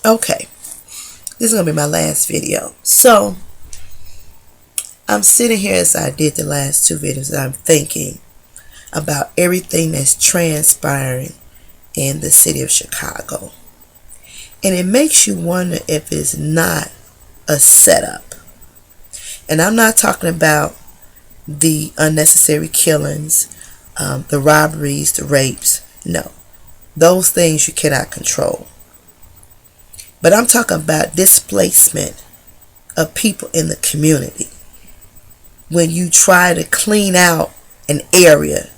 Okay, this is going to be my last video. So, I'm sitting here as I did the last two videos and I'm thinking about everything that's transpiring in the city of Chicago. And it makes you wonder if it's not a setup. And I'm not talking about the unnecessary killings, the robberies, the rapes. No, those things you cannot control. But I'm talking about displacement of people in the community. When you try to clean out an area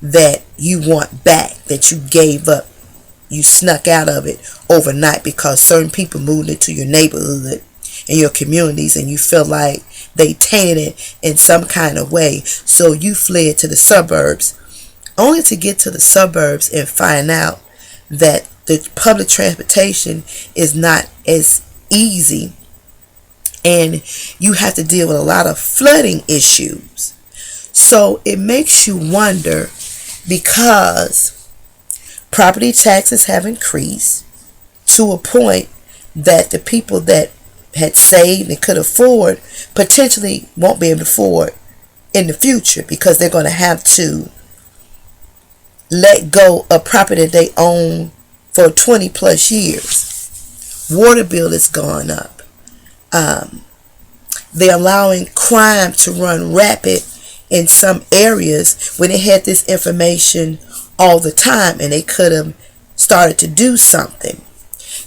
that you want back, that you gave up, you snuck out of it overnight because certain people moved into your neighborhood and your communities, and you feel like they tainted it in some kind of way, so you fled to the suburbs, only to get to the suburbs and find out that the public transportation is not as easy, and you have to deal with a lot of flooding issues. So it makes you wonder, because property taxes have increased to a point that the people that had saved and could afford potentially won't be able to afford in the future, because they're going to have to let go of property that they own for 20 plus years. Water bill is going up. They're allowing crime to run rapid in some areas when they had this information all the time and they could have started to do something.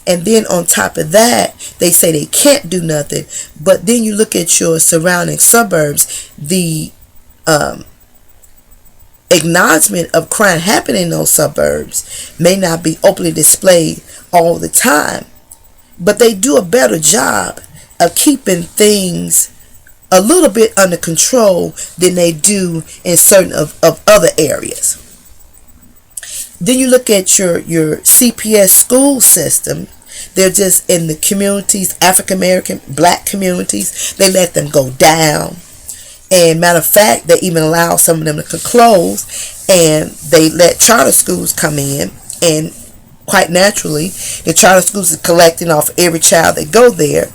And then on top of that, they say they can't do nothing. But then you look at your surrounding suburbs, the acknowledgement of crime happening in those suburbs may not be openly displayed all the time, but they do a better job of keeping things a little bit under control than they do in certain of other areas. Then you look at your CPS school system. They're just in the communities, African American, black communities, they let them go down. And matter of fact, they even allow some of them to close, and they let charter schools come in, and quite naturally, the charter schools are collecting off every child that go there.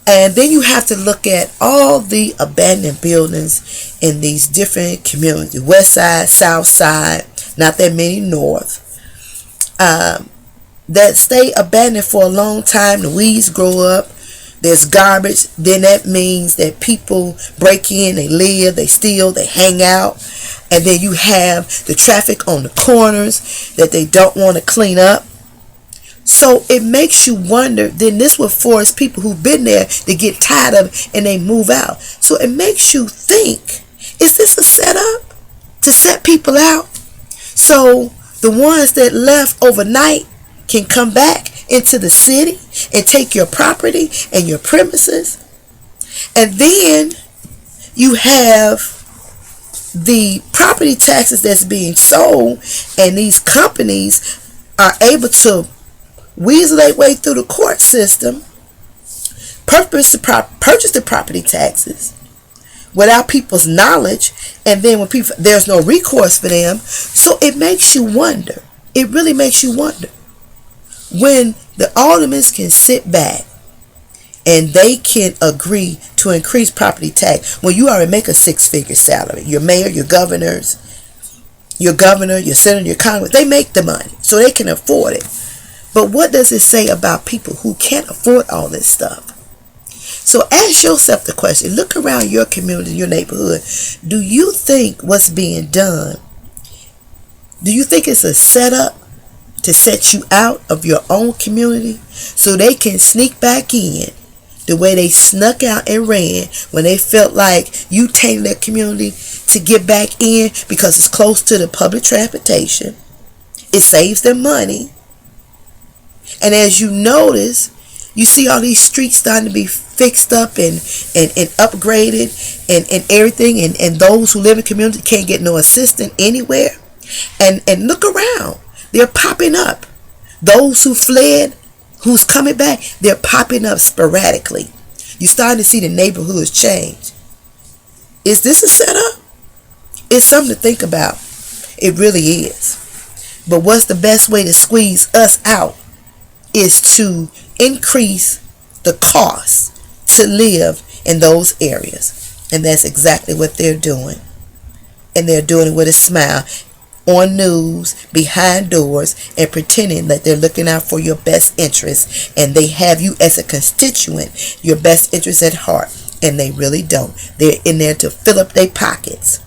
And then you have to look at all the abandoned buildings in these different communities, west side, south side, not that many north, that stay abandoned for a long time. The weeds grow up. There's garbage. Then that means that people break in, they live, they steal, they hang out. And then you have the traffic on the corners that they don't want to clean up. So it makes you wonder, then this will force people who've been there to get tired of it and they move out. So it makes you think, is this a setup to set people out? So the ones that left overnight can come back into the city and take your property and your premises. And then you have the property taxes that's being sold, and these companies are able to weasel their way through the court system, purchase the property taxes without people's knowledge, and then when people, there's no recourse for them. So it makes you wonder. It really makes you wonder. When the aldermen can sit back and they can agree to increase property tax, when you already make a six-figure salary, your mayor, your governor, your senator, your congress, they make the money, so they can afford it. But what does it say about people who can't afford all this stuff? So ask yourself the question. Look around your community, your neighborhood. Do you think what's being done, do you think it's a setup to set you out of your own community so they can sneak back in the way they snuck out and ran when they felt like you tainted their community, to get back in because it's close to the public transportation? It saves them money. And as you notice, you see all these streets starting to be fixed up and upgraded and everything, and those who live in the community can't get no assistance anywhere. And look around. They're popping up. Those who fled, who's coming back, they're popping up sporadically. You're starting to see the neighborhoods change. Is this a setup? It's something to think about. It really is. But what's the best way to squeeze us out is to increase the cost to live in those areas. And that's exactly what they're doing. And they're doing it with a smile, on news, behind doors, and pretending that they're looking out for your best interest, and they have you as a constituent, your best interest at heart, and they really don't. They're in there to fill up their pockets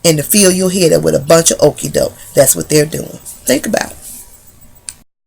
and to fill your head up with a bunch of okie doke. That's what they're doing. Think about it.